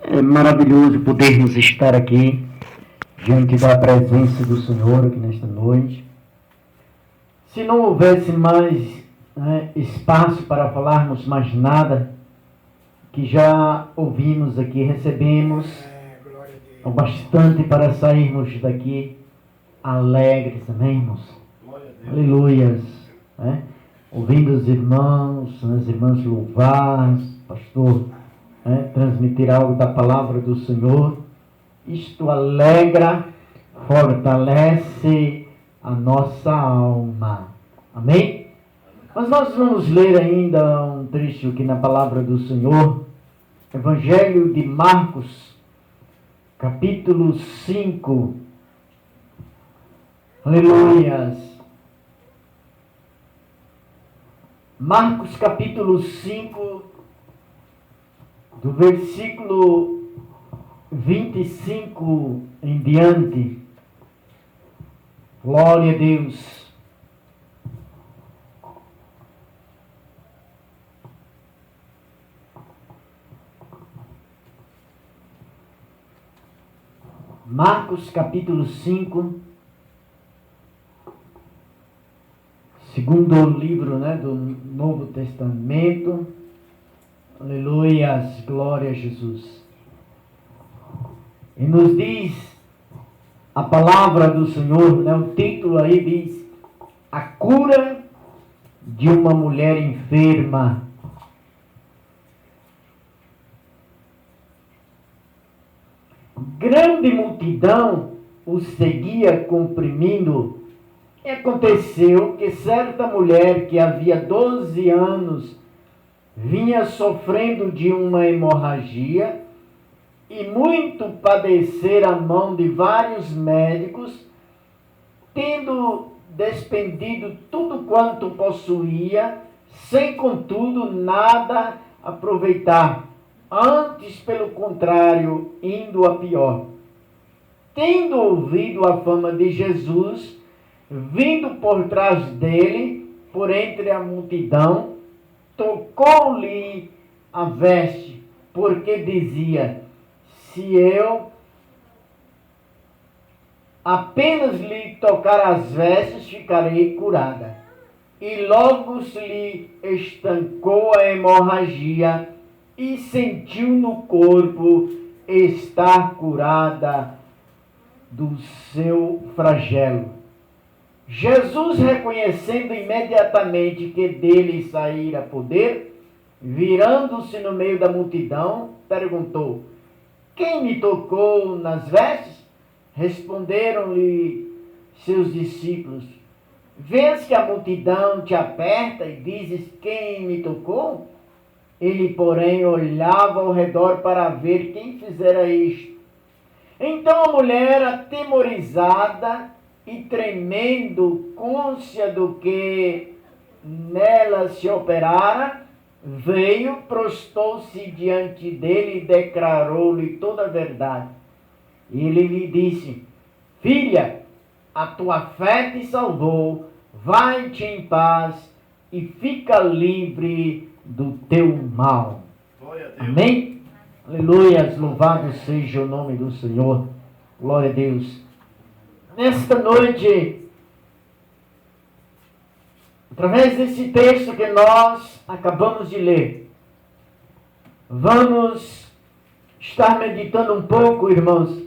É maravilhoso podermos estar aqui diante da presença do Senhor aqui nesta noite. Se não houvesse mais espaço para falarmos mais nada, que já ouvimos aqui, recebemos o bastante para sairmos daqui alegres, amém, irmãos? Aleluias. Ouvindo os irmãos, as irmãs louvar, pastor, transmitir algo da palavra do Senhor. Isto alegra, fortalece a nossa alma. Amém? Mas nós vamos ler ainda um trecho aqui na palavra do Senhor. Evangelho de Marcos, capítulo 5. Aleluias. Marcos, capítulo 5, do versículo 25 em diante. Glória a Deus. Marcos capítulo 5, segundo livro do Novo Testamento. Aleluias, glória a Jesus. E nos diz a palavra do Senhor, o título aí diz: a cura de uma mulher enferma. Grande multidão o seguia comprimindo. E aconteceu que certa mulher que havia 12 anos vinha sofrendo de uma hemorragia e muito padecer a mão de vários médicos, tendo despendido tudo quanto possuía, sem contudo nada aproveitar, antes pelo contrário, indo a pior. Tendo ouvido a fama de Jesus, vindo por trás dele, por entre a multidão, tocou-lhe a veste, porque dizia: se eu apenas lhe tocar as vestes, ficarei curada. E logo se lhe estancou a hemorragia e sentiu no corpo estar curada do seu flagelo. Jesus, reconhecendo imediatamente que dele saíra poder, virando-se no meio da multidão, perguntou: quem me tocou nas vestes? Responderam-lhe seus discípulos: vês que a multidão te aperta e dizes: quem me tocou? Ele, porém, olhava ao redor para ver quem fizera isto. Então a mulher, atemorizada e tremendo, cônscia do que nela se operara, veio, prostou-se diante dele e declarou-lhe toda a verdade. Ele lhe disse: filha, a tua fé te salvou, vai-te em paz e fica livre do teu mal. Amém? Aleluia, louvado seja o nome do Senhor. Glória a Deus. Nesta noite, através desse texto que nós acabamos de ler, vamos estar meditando um pouco, irmãos,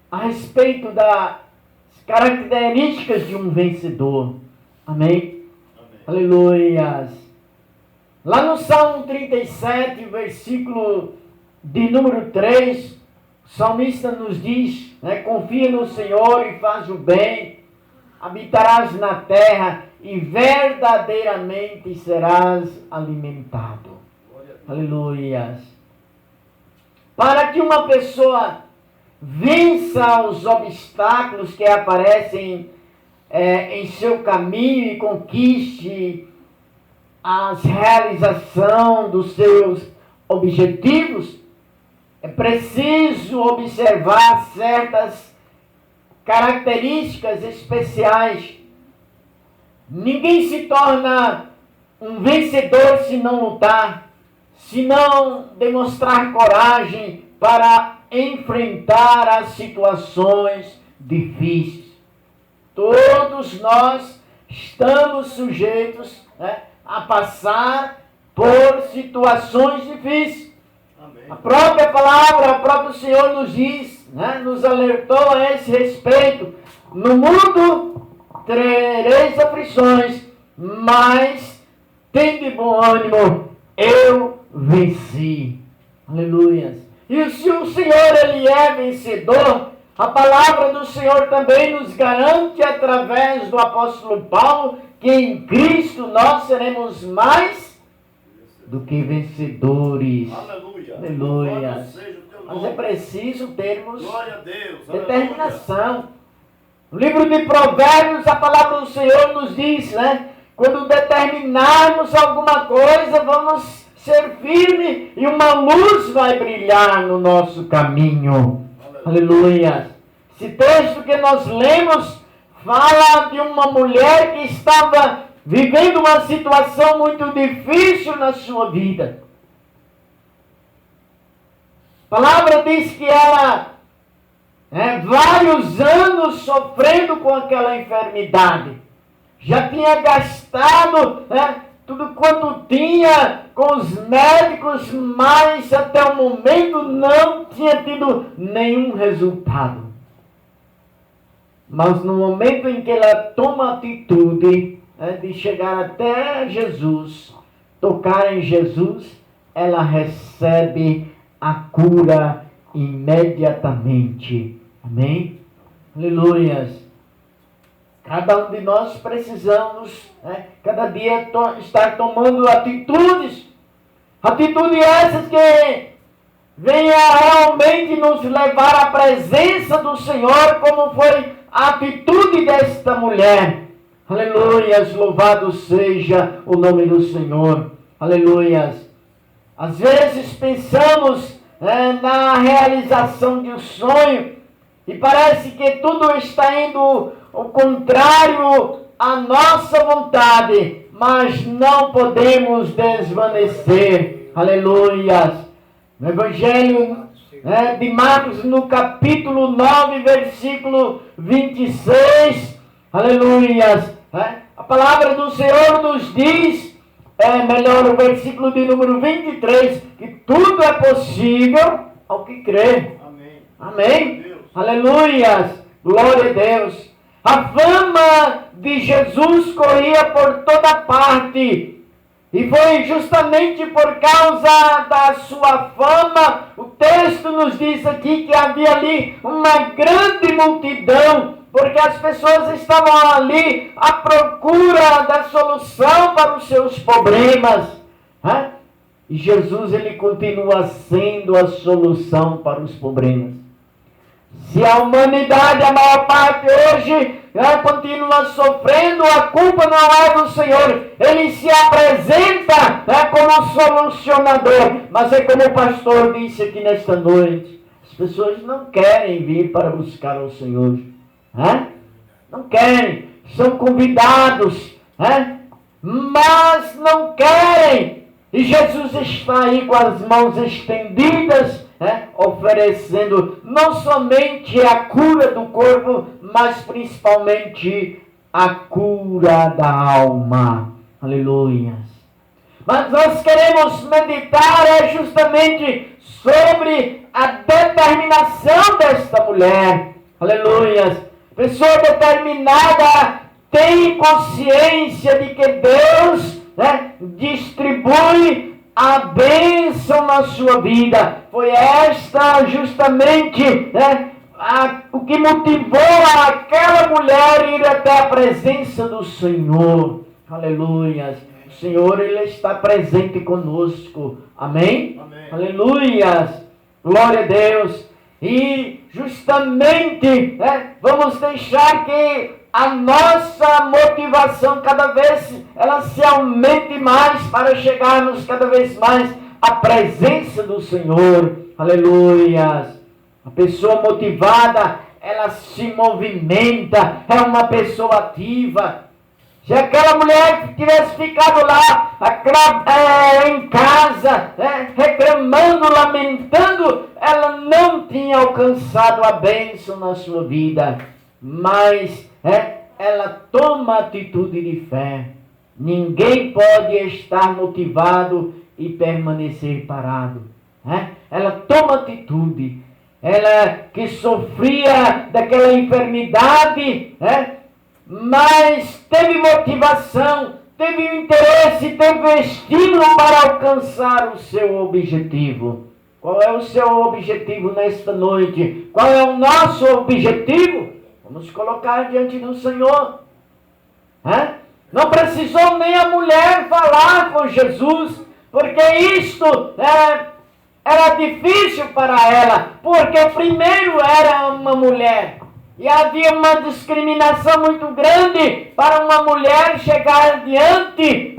a respeito das características de um vencedor. Amém? Aleluias. Lá no Salmo 37, versículo de número 3, o salmista nos diz, confia no Senhor e faz o bem, habitarás na terra e verdadeiramente serás alimentado. Aleluias. Para que uma pessoa vença os obstáculos que aparecem em seu caminho e conquiste a realização dos seus objetivos, é preciso observar certas características especiais. Ninguém se torna um vencedor se não lutar, se não demonstrar coragem para enfrentar as situações difíceis. Todos nós estamos sujeitos, a passar por situações difíceis. Amém. A própria palavra, o próprio Senhor nos diz, nos alertou a esse respeito. No mundo tereis aflições, mas tende bom ânimo, eu venci. Aleluia. E se o Senhor ele é vencedor, a palavra do Senhor também nos garante através do apóstolo Paulo que em Cristo nós seremos mais do que vencedores. Aleluia. Aleluia. Mas é preciso termos determinação. No livro de Provérbios, a palavra do Senhor nos diz, quando determinarmos alguma coisa, vamos ser firmes e uma luz vai brilhar no nosso caminho. Aleluia. Esse texto que nós lemos fala de uma mulher que estava vivendo uma situação muito difícil na sua vida. A palavra diz que ela vários anos sofrendo com aquela enfermidade. Já tinha gastado tudo quanto tinha com os médicos, mas até o momento não tinha tido nenhum resultado. Mas no momento em que ela toma a atitude de chegar até Jesus, tocar em Jesus, ela recebe a cura imediatamente. Amém? Aleluias. Cada um de nós precisamos, cada dia estar tomando atitudes essas que venha realmente nos levar à presença do Senhor, como foi a atitude desta mulher. Aleluias, louvado seja o nome do Senhor. Aleluias. Às vezes pensamos na realização de um sonho e parece que tudo está indo ao contrário à nossa vontade, mas não podemos desvanecer. Aleluias. No Evangelho de Marcos, no capítulo 9, versículo 26, aleluias, a palavra do Senhor nos diz, melhor o versículo de número 23, que tudo é possível ao que crê. Amém. Amém. Aleluias. Glória a Deus. A fama de Jesus corria por toda parte. E foi justamente por causa da sua fama, o texto nos diz aqui que havia ali uma grande multidão, porque as pessoas estavam ali à procura da solução para os seus problemas. E Jesus, ele continua sendo a solução para os problemas. Se a humanidade, a maior parte hoje, continua sofrendo, a culpa não é do Senhor. Ele se apresenta como solucionador. Mas é como o pastor disse aqui nesta noite. As pessoas não querem vir para buscar o Senhor. Não querem. São convidados. Mas não querem. E Jesus está aí com as mãos estendidas, oferecendo não somente a cura do corpo, mas principalmente a cura da alma. Aleluia. Mas nós queremos meditar justamente sobre a determinação desta mulher. Aleluia. Pessoa determinada tem consciência de que Deus distribui a bênção na sua vida. Foi esta justamente o que motivou aquela mulher a ir até a presença do Senhor. Aleluia. O Senhor, ele está presente conosco. Amém? Amém. Aleluia. Glória a Deus. E justamente vamos deixar que a nossa motivação cada vez ela se aumente mais para chegarmos cada vez mais à presença do Senhor. Aleluia. A pessoa motivada, ela se movimenta, é uma pessoa ativa. Se aquela mulher tivesse ficado lá em casa, reclamando, lamentando, ela não tinha alcançado a bênção na sua vida. Mas ela toma atitude de fé. Ninguém pode estar motivado e permanecer parado. Ela toma atitude. Ela que sofria daquela enfermidade, mas teve motivação, teve interesse, teve estímulo para alcançar o seu objetivo. Qual é o seu objetivo nesta noite? Qual é o nosso objetivo? Vamos colocar diante do Senhor. Não precisou nem a mulher falar com Jesus, porque isto era difícil para ela, porque primeiro era uma mulher. E havia uma discriminação muito grande para uma mulher chegar diante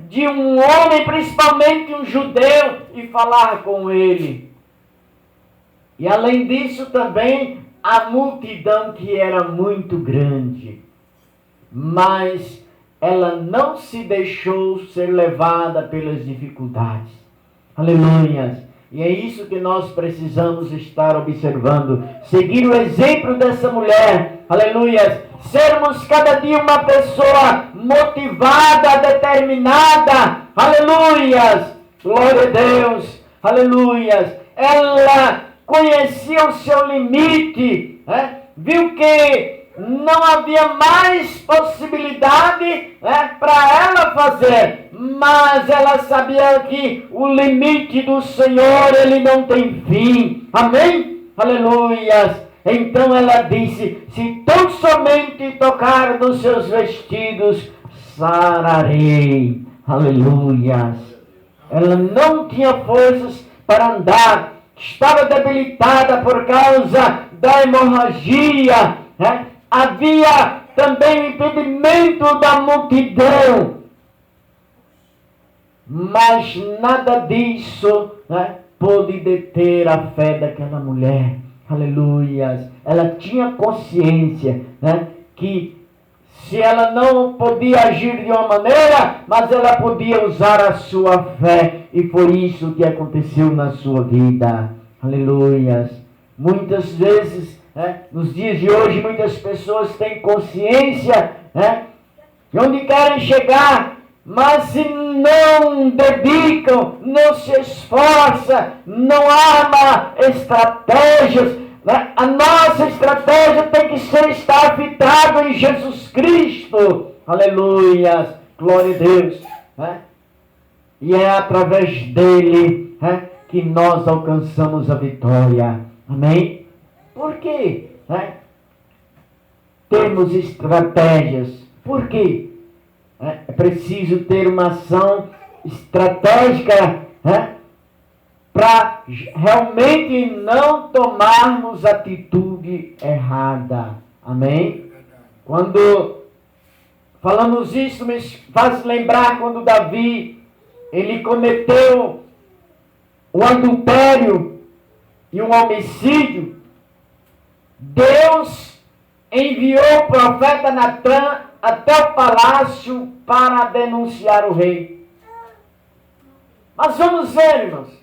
de um homem, principalmente um judeu, e falar com ele. E além disso também a multidão que era muito grande. Mas ela não se deixou ser levada pelas dificuldades. Aleluia! E é isso que nós precisamos estar observando. Seguir o exemplo dessa mulher. Aleluia. Sermos cada dia uma pessoa motivada, determinada. Aleluia. Glória a Deus. Aleluia. Ela conhecia o seu limite. Viu que não havia mais possibilidade para ela fazer, mas ela sabia que o limite do Senhor, ele não tem fim. Amém? Aleluia. Então ela disse: se tão somente tocar nos seus vestidos, sararei. Aleluia. Ela não tinha forças para andar, estava debilitada por causa da hemorragia. Havia também o impedimento da multidão. Mas nada disso pôde deter a fé daquela mulher. Aleluia. Ela tinha consciência que se ela não podia agir de uma maneira, mas ela podia usar a sua fé. E foi isso que aconteceu na sua vida. Aleluia. Muitas vezes, nos dias de hoje, muitas pessoas têm consciência de onde querem chegar, mas se não dedicam, não se esforçam, não arma estratégias. A nossa estratégia tem que estar fitada em Jesus Cristo. Aleluia, glória a Deus. E é através dele que nós alcançamos a vitória. Amém? Por quê? Temos estratégias. Por quê? É preciso ter uma ação estratégica para realmente não tomarmos atitude errada. Amém? Quando falamos isso, me faz lembrar quando Davi, ele cometeu o adultério e um homicídio. Deus enviou o profeta Natã até o palácio para denunciar o rei. Mas vamos ver, irmãos.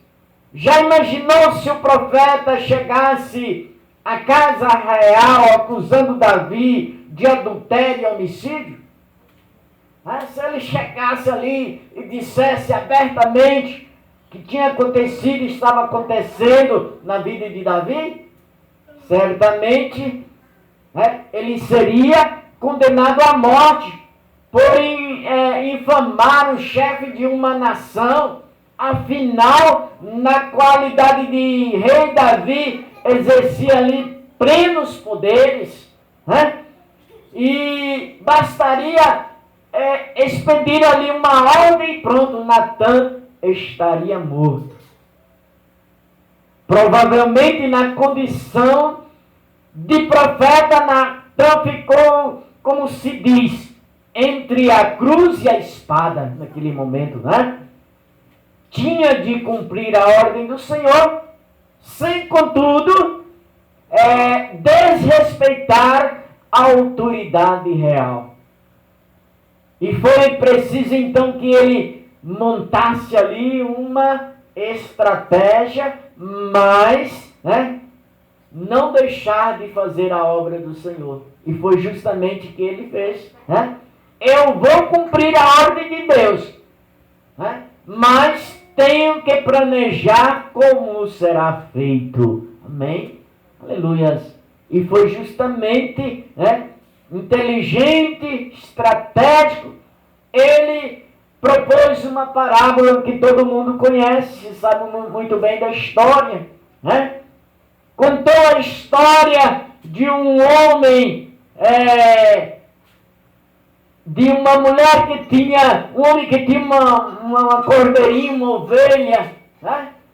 Já imaginou se o profeta chegasse à casa real acusando Davi de adultério e homicídio? Se ele chegasse ali e dissesse abertamente que tinha acontecido e estava acontecendo na vida de Davi, certamente ele seria condenado à morte por infamar o chefe de uma nação. Afinal, na qualidade de rei, Davi exercia ali plenos poderes, e bastaria expedir ali uma ordem e pronto, Natã estaria morto. Provavelmente na condição de profeta, Natã ficou, como se diz, entre a cruz e a espada naquele momento, Tinha de cumprir a ordem do Senhor, sem, contudo, desrespeitar a autoridade real. E foi preciso então que ele montasse ali uma estratégia, mas não deixar de fazer a obra do Senhor. E foi justamente o que ele fez. Eu vou cumprir a ordem de Deus, mas tenho que planejar como será feito. Amém? Aleluias. E foi justamente inteligente, estratégico. Ele propôs uma parábola que todo mundo conhece, sabe muito bem da história. Contou a história de um homem, de uma mulher que tinha, um homem que tinha uma cordeirinha, uma ovelha,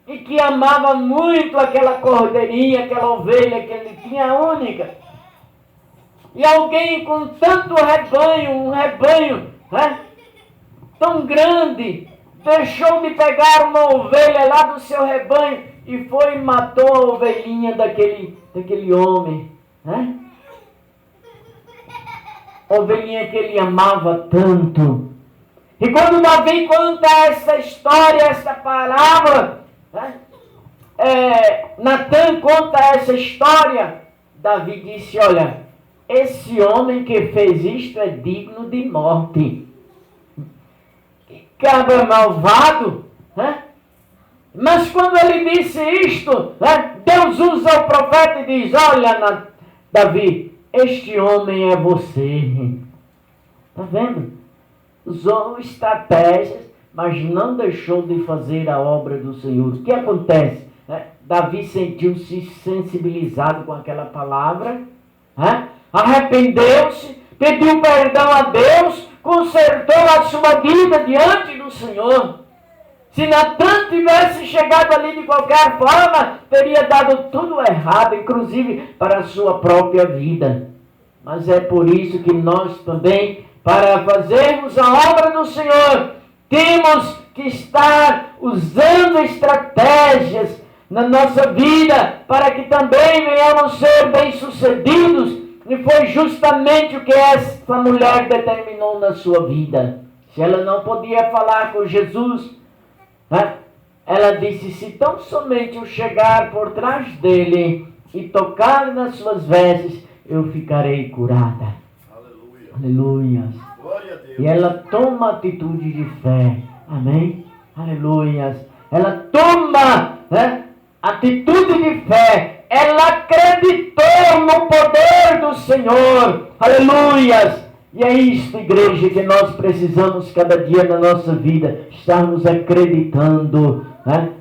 e que amava muito aquela cordeirinha, aquela ovelha que ele tinha única. E alguém com tanto rebanho, um rebanho tão grande, deixou de pegar uma ovelha lá do seu rebanho e foi e matou a ovelhinha daquele homem. Ovelhinha que ele amava tanto. E quando Davi conta essa história, essa parábola, Natan conta essa história, Davi disse, olha, esse homem que fez isto é digno de morte. Que cabra malvado. Mas quando ele disse isto, Deus usa o profeta e diz, olha, Davi, este homem é você. Está vendo? Usou estratégias, mas não deixou de fazer a obra do Senhor. O que acontece? Davi sentiu-se sensibilizado com aquela palavra, arrependeu-se, pediu perdão a Deus, consertou a sua vida diante do Senhor. Se Natan tivesse chegado ali de qualquer forma, teria dado tudo errado, inclusive para a sua própria vida. Mas é por isso que nós também, para fazermos a obra do Senhor, temos que estar usando estratégias na nossa vida, para que também venhamos ser bem-sucedidos. E foi justamente o que essa mulher determinou na sua vida. Se ela não podia falar com Jesus, ela disse, se tão somente eu chegar por trás dele e tocar nas suas vestes, eu ficarei curada. Aleluia. Aleluia. Glória a Deus. E ela toma atitude de fé. Amém? Aleluia. Ela toma atitude de fé. Ela acreditou no poder do Senhor. Aleluia. E é isso, igreja, que nós precisamos cada dia na nossa vida, estarmos acreditando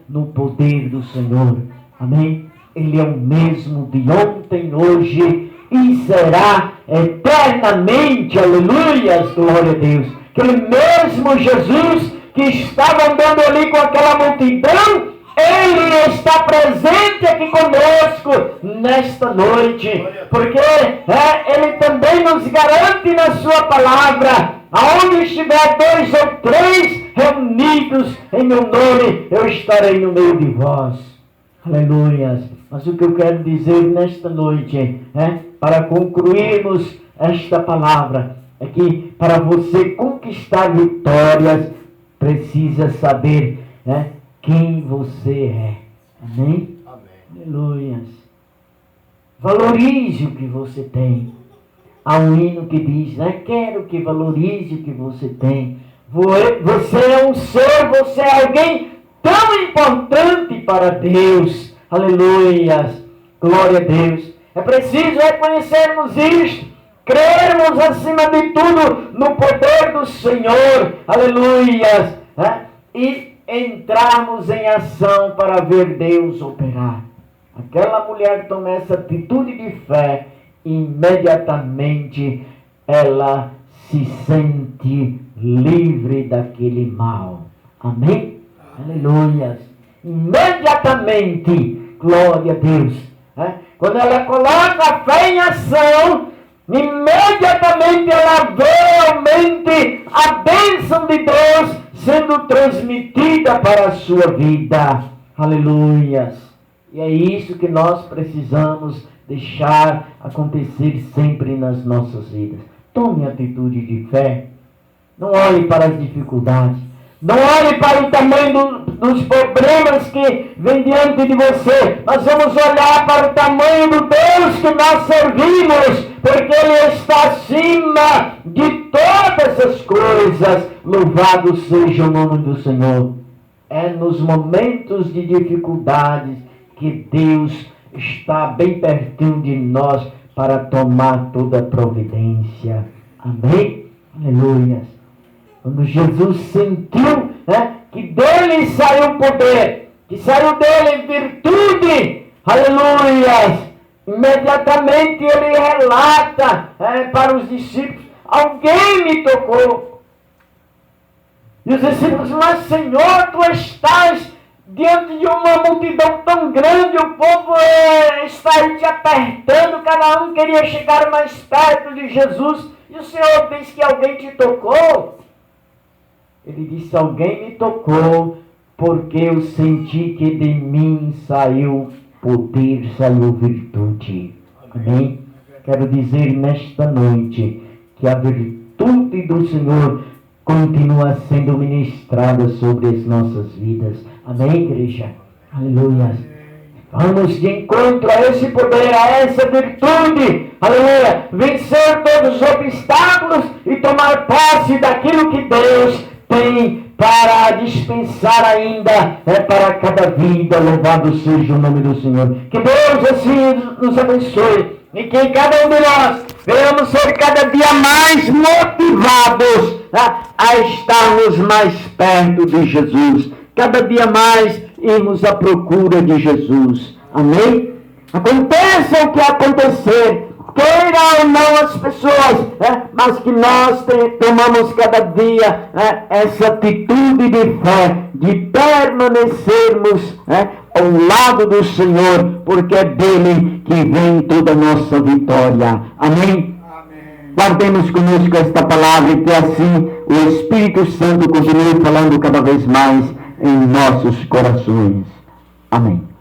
no poder do Senhor. Amém? Ele é o mesmo de ontem, hoje e será eternamente. Aleluia, glória a Deus. Aquele mesmo Jesus que estava andando ali com aquela multidão, Ele está presente aqui conosco nesta noite, porque Ele também nos garante na sua palavra, aonde estiver 2 ou 3 reunidos em meu nome, eu estarei no meio de vós. Aleluia. Mas o que eu quero dizer nesta noite, para concluirmos esta palavra, é que para você conquistar vitórias, precisa saber quem você é. Amém? Amém. Aleluia. Valorize o que você tem. Há um hino que diz, quero que valorize o que você tem. Você é um ser, você é alguém tão importante para Deus. Aleluia. Glória a Deus. É preciso reconhecermos isto. Crermos acima de tudo no poder do Senhor. Aleluia. E entrarmos em ação para ver Deus operar. Aquela mulher toma essa atitude de fé, imediatamente ela se sente livre daquele mal. Amém? Aleluia. Imediatamente, glória a Deus. Quando ela coloca a fé em ação, imediatamente ela vê realmente a bênção de Deus sendo transmitida para a sua vida. Aleluia. E é isso que nós precisamos deixar acontecer sempre nas nossas vidas. Tome atitude de fé. Não olhe para as dificuldades. Não olhe para o tamanho dos problemas que vem diante de você. Nós vamos olhar para o tamanho do Deus que nós servimos, porque Ele está acima de todas as coisas. Louvado seja o nome do Senhor. É nos momentos de dificuldades que Deus está bem pertinho de nós para tomar toda a providência. Amém? Aleluia. Quando Jesus sentiu, que dele saiu o poder, que saiu dele virtude, aleluia, imediatamente ele relata para os discípulos: alguém me tocou. E os discípulos: mas Senhor, tu estás diante de uma multidão tão grande, o povo está aí te apertando, cada um queria chegar mais perto de Jesus, e o Senhor diz que alguém te tocou. Ele disse: alguém me tocou, porque eu senti que de mim saiu poder, saiu virtude. Amém? Quero dizer nesta noite que a virtude do Senhor continua sendo ministrada sobre as nossas vidas. Amém, igreja? Aleluia. Vamos de encontro a esse poder, a essa virtude. Aleluia. Vencer todos os obstáculos e tomar posse daquilo que Deus tem para dispensar ainda para cada vida. Louvado seja o nome do Senhor. Que Deus assim nos abençoe e que cada um de nós venhamos ser cada dia mais motivados a estarmos mais perto de Jesus. Cada dia mais irmos à procura de Jesus. Amém? Aconteça o que acontecer, queira ou não as pessoas, mas que nós tomamos cada dia essa atitude de fé, de permanecermos ao lado do Senhor, porque é dele que vem toda a nossa vitória. Amém? Guardemos conosco esta palavra e que assim o Espírito Santo continue falando cada vez mais em nossos corações. Amém.